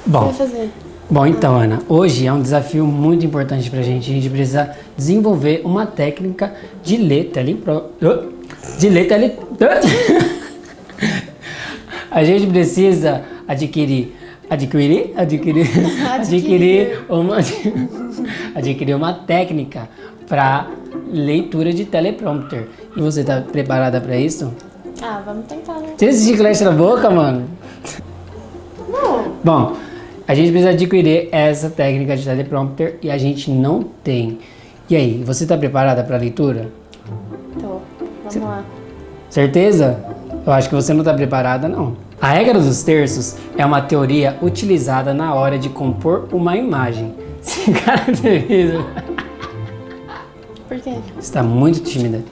Bom, Você vai fazer? bom, então, Ana, hoje é um desafio muito importante pra gente. A gente precisa desenvolver uma técnica de ler A gente precisa adquirir uma técnica para leitura de teleprompter. E você tá preparada para isso? Ah, vamos tentar, né? Tira esse chiclete na boca, mano. Não. Bom, a gente precisa adquirir essa técnica de teleprompter e a gente não tem. E aí, você tá preparada para a leitura? Tô. Vamos lá. Certeza? Eu acho que você não tá preparada, não. A regra dos terços é uma teoria utilizada na hora de compor uma imagem. Se caracteriza. Por quê? Você tá muito tímida.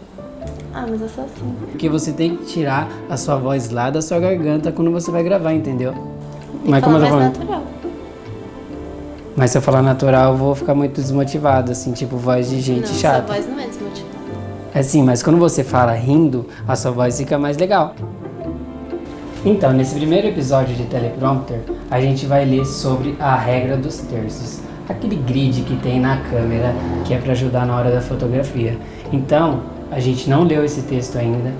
Ah, mas eu sou assim. Porque você tem que tirar a sua voz lá da sua garganta quando você vai gravar, entendeu? Tem que falar mais natural. Mas se eu falar natural, eu vou ficar muito desmotivado, assim, tipo voz de gente Não, chata. sua voz não é desmotivada. É sim, mas quando você fala rindo, a sua voz fica mais legal. Então, nesse primeiro episódio de teleprompter, a gente vai ler sobre a regra dos terços. Aquele grid que tem na câmera, que é para ajudar na hora da fotografia. Então, a gente não leu esse texto ainda,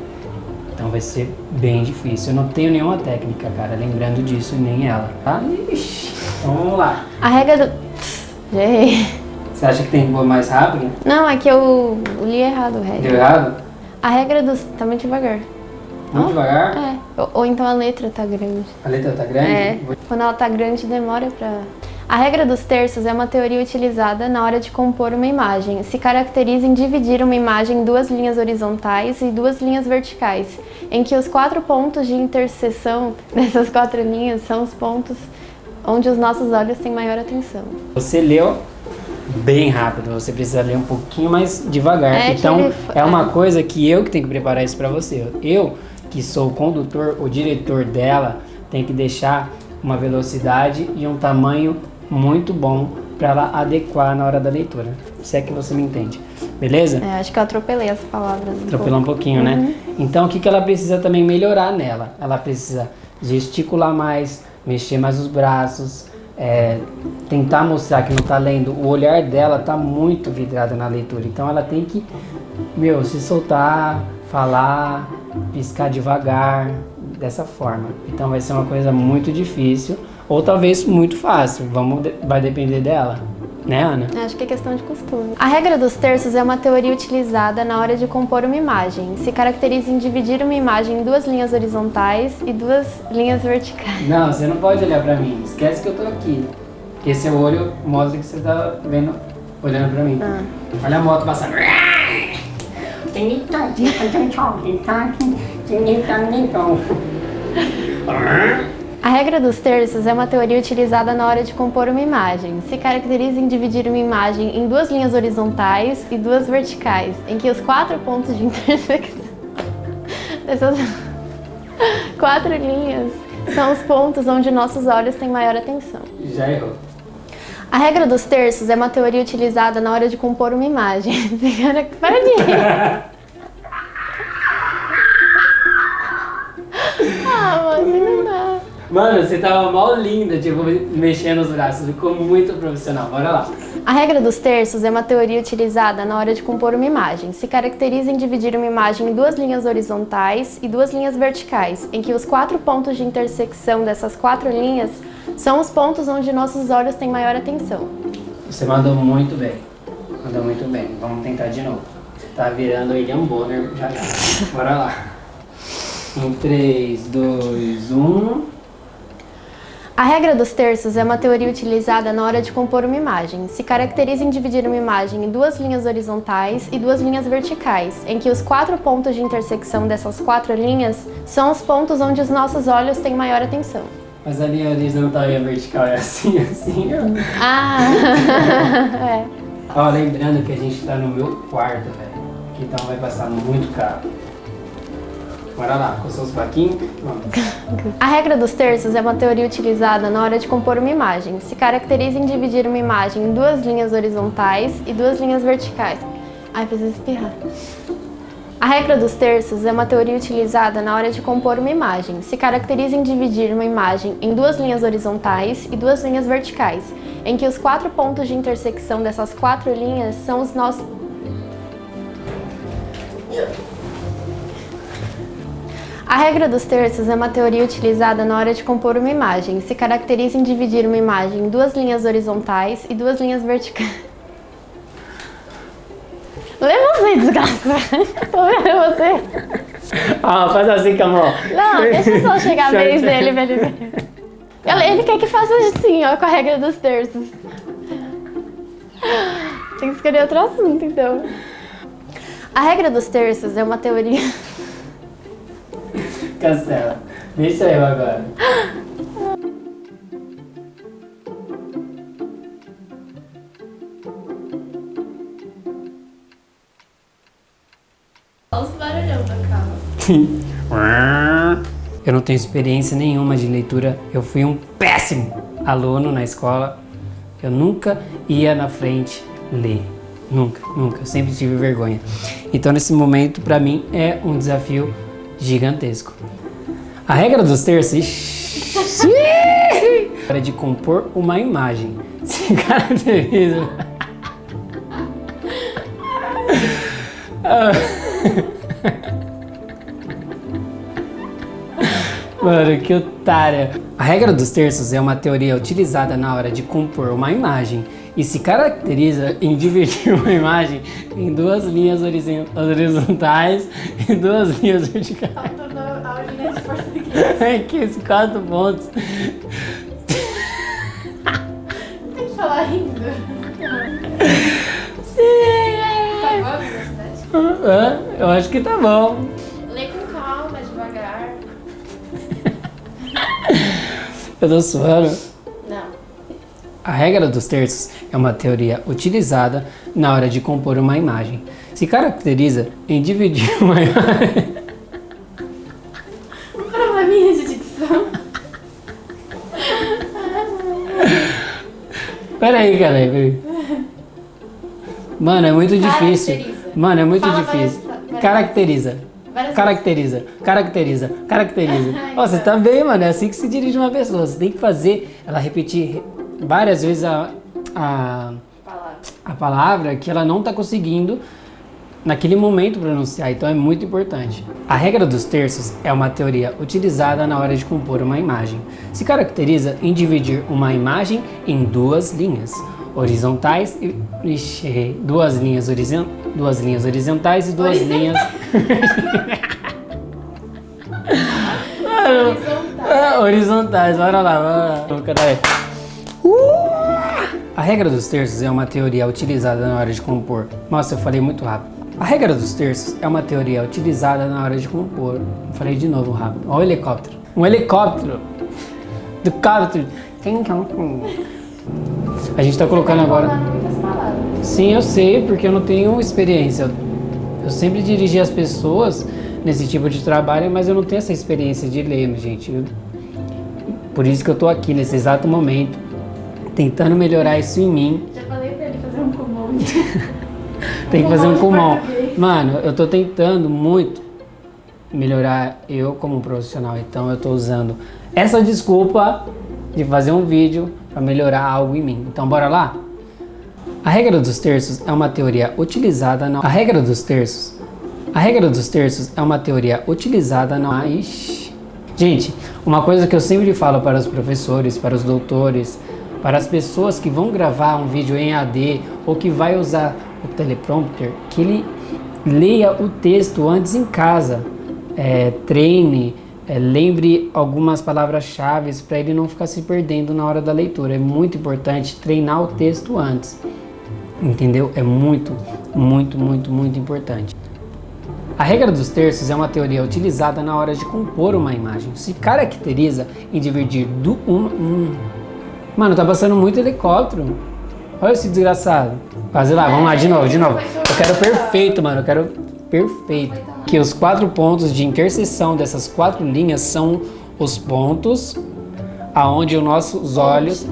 então vai ser bem difícil. Eu não tenho nenhuma técnica, cara, lembrando disso, nem ela, tá? Ixi, então vamos lá. A regra do... Já errei. Você acha que tem que pôr mais rápido? Não, é que eu li errado a regra. Deu errado? A regra dos... Tá muito devagar. Muito devagar? É. Ou então a letra tá grande. A letra tá grande? É. Quando ela tá grande, demora pra... A regra dos terços é uma teoria utilizada na hora de compor uma imagem. Se caracteriza em dividir uma imagem em duas linhas horizontais e duas linhas verticais, em que os 4 pontos de interseção dessas 4 linhas são os pontos onde os nossos olhos têm maior atenção. Você leu bem rápido, você precisa ler um pouquinho mais devagar. É então, que é uma coisa que eu que tenho que preparar isso pra você. Eu, que sou o condutor, o diretor dela, tem que deixar uma velocidade e um tamanho muito bom para ela adequar na hora da leitura. Se é que você me entende. Beleza? É, acho que eu atropelei as palavras. Atropelar um pouquinho, né? Então, o que ela precisa também melhorar nela? Ela precisa gesticular mais, mexer mais os braços, tentar mostrar que não tá lendo. O olhar dela tá muito vidrado na leitura. Então, ela tem que, se soltar, falar, piscar devagar, dessa forma. Então, vai ser uma coisa muito difícil. Ou talvez muito fácil, vai depender dela, né, Ana? Acho que é questão de costume. A regra dos terços é uma teoria utilizada na hora de compor uma imagem. Se caracteriza em dividir uma imagem em duas linhas horizontais e duas linhas verticais. Não, você não pode olhar pra mim, esquece que eu tô aqui. Porque seu olho mostra que você tá olhando pra mim. Olha a moto passando. A regra dos terços é uma teoria utilizada na hora de compor uma imagem. Se caracteriza em dividir uma imagem em duas linhas horizontais e duas verticais, em que os 4 pontos de intersecção dessas 4 linhas são os pontos onde nossos olhos têm maior atenção. Já errou. A regra dos terços é uma teoria utilizada na hora de compor uma imagem. Para de rir. Mas não dá. Mano, você tava mal linda, tipo, mexendo os braços, ficou muito profissional. Bora lá. A regra dos terços é uma teoria utilizada na hora de compor uma imagem. Se caracteriza em dividir uma imagem em duas linhas horizontais e duas linhas verticais, em que os 4 pontos de intersecção dessas 4 linhas são os pontos onde nossos olhos têm maior atenção. Você mandou muito bem. Mandou muito bem. Vamos tentar de novo. Você tá virando William Bonner já. Bora lá. Em 3, 2, 1... A regra dos terços é uma teoria utilizada na hora de compor uma imagem. Se caracteriza em dividir uma imagem em duas linhas horizontais e duas linhas verticais, em que os 4 pontos de intersecção dessas 4 linhas são os pontos onde os nossos olhos têm maior atenção. Mas a linha horizontal e a vertical é assim, assim, ó. É. Ó, lembrando que a gente tá no meu quarto, velho. Que então vai passar muito caro. Bora lá, coçou os plaquinhos? Vamos. A regra dos terços é uma teoria utilizada na hora de compor uma imagem. Se caracteriza em dividir uma imagem em duas linhas horizontais e duas linhas verticais. Ai, preciso espirrar. A regra dos terços é uma teoria utilizada na hora de compor uma imagem. Se caracteriza em dividir uma imagem em duas linhas horizontais e duas linhas verticais, em que os 4 pontos de intersecção dessas 4 linhas são os nossos... A regra dos terços é uma teoria utilizada na hora de compor uma imagem. Se caracteriza em dividir uma imagem em duas linhas horizontais e duas linhas verticais. Lê você, desgraça. Tô vendo você. Ah, faz assim com a mão. Não, deixa só chegar a vez dele pra ele ver. Ele quer que faça assim, ó, com a regra dos terços. Tem que escolher outro assunto, então. A regra dos terços é uma teoria... Cancela. Deixa eu agora. Olha os barulhão da calma. Eu não tenho experiência nenhuma de leitura. Eu fui um péssimo aluno na escola. Eu nunca ia na frente ler. Nunca. Eu sempre tive vergonha. Então, nesse momento, pra mim, é um desafio gigantesco. A regra dos terços é de compor uma imagem. Se caracteriza. Mano, que otária. A regra dos terços é uma teoria utilizada na hora de compor uma imagem e se caracteriza em dividir uma imagem em duas linhas horizontais e duas linhas verticais. É que esses 4 pontos. Tem que falar rindo. Tá bom a velocidade? Eu acho que tá bom. Lê com calma, devagar. Eu tô suando. Não. A regra dos terços é uma teoria utilizada na hora de compor uma imagem. Se caracteriza em dividir uma imagem. Um probleminha de dicção. Peraí. Mano, é muito difícil. Mano, é muito difícil. Caracteriza. Ó, você tá bem, mano. É assim que se dirige uma pessoa. Você tem que fazer ela repetir várias vezes a palavra que ela não tá conseguindo naquele momento pronunciar. Então é muito importante. A regra dos terços é uma teoria utilizada na hora de compor uma imagem. Se caracteriza em dividir uma imagem em duas linhas horizontais e duas linhas horizontais e duas linhas horizontais. Bora lá. A regra dos terços é uma teoria utilizada na hora de compor. Nossa, eu falei muito rápido. A regra dos terços é uma teoria utilizada na hora de compor. Eu falei de novo rápido. Olha o helicóptero. Um helicóptero. A gente tá colocando agora. Sim, eu sei, porque eu não tenho experiência. Eu sempre dirigi as pessoas nesse tipo de trabalho, mas eu não tenho essa experiência de ler, gente. Por isso que eu tô aqui nesse exato momento, tentando melhorar isso em mim. Já falei pra ele fazer um comum. Tem que fazer um comum. Mano, eu tô tentando muito melhorar eu como profissional, então eu tô usando essa desculpa de fazer um vídeo para melhorar algo em mim. Então bora lá? A regra dos terços é uma teoria utilizada na... A regra dos terços é uma teoria utilizada na... Gente, uma coisa que eu sempre falo para os professores, para os doutores, para as pessoas que vão gravar um vídeo em AD ou que vai usar o teleprompter, que ele leia o texto antes em casa, treine, lembre algumas palavras-chave para ele não ficar se perdendo na hora da leitura. É muito importante treinar o texto antes, entendeu? É muito importante. A regra dos terços é uma teoria utilizada na hora de compor uma imagem. Se caracteriza em dividir Mano, tá passando muito helicóptero. Olha esse desgraçado. Quase lá, vamos lá, de novo. Eu quero perfeito, mano, eu quero perfeito. Que os 4 pontos de interseção dessas 4 linhas são os pontos aonde os nossos olhos,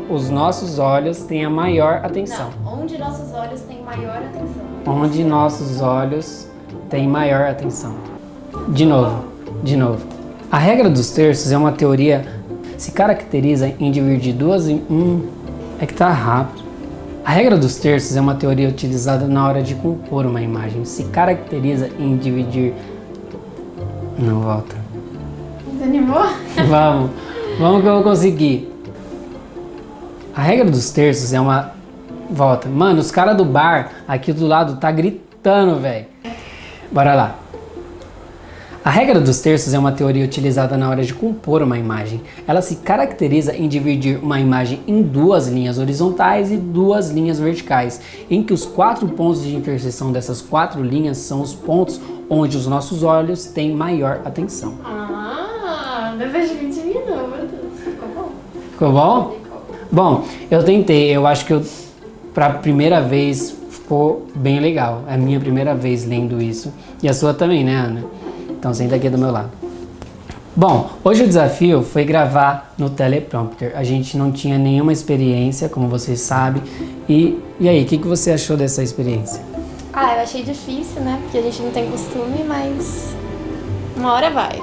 os nossos olhos têm a maior atenção. Não, onde nossos olhos têm maior atenção. Onde nossos olhos tem maior atenção. De novo. A regra dos terços é uma teoria se caracteriza em dividir duas em é que tá rápido. A regra dos terços é uma teoria utilizada na hora de compor uma imagem. Se caracteriza em dividir... Não, volta. Desanimou? Vamos que eu vou conseguir. A regra dos terços é uma... Volta. Mano, os caras do bar aqui do lado tá gritando, velho. Bora lá. A regra dos terços é uma teoria utilizada na hora de compor uma imagem. Ela se caracteriza em dividir uma imagem em duas linhas horizontais e duas linhas verticais, em que os 4 pontos de interseção dessas 4 linhas são os pontos onde os nossos olhos têm maior atenção. Depois de 20 minutos. Ficou bom? Ficou bom? Bom, eu tentei. Eu acho que pra primeira vez ficou bem legal. É a minha primeira vez lendo isso. E a sua também, né, Ana? Então senta aqui do meu lado. Bom, hoje o desafio foi gravar no teleprompter. A gente não tinha nenhuma experiência, como vocês sabem. E aí, o que você achou dessa experiência? Eu achei difícil, né? Porque a gente não tem costume, mas uma hora vai.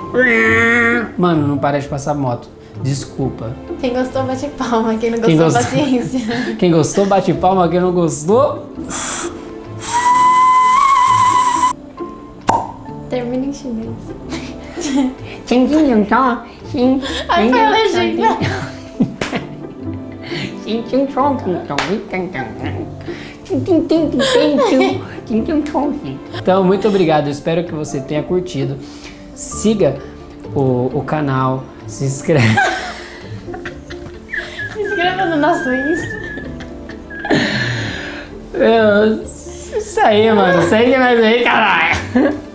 Mano, não para de passar moto. Desculpa. Quem gostou, bate palma. Quem não gostou, paciência. Quem gostou, bate palma. Quem não gostou... Termina em chinês. Ai, foi a legenda. Então, muito obrigado. Eu espero que você tenha curtido. Siga o canal. Se inscreve. Se inscreva no nosso Insta. Isso aí, mano. Segue nós aí, caralho.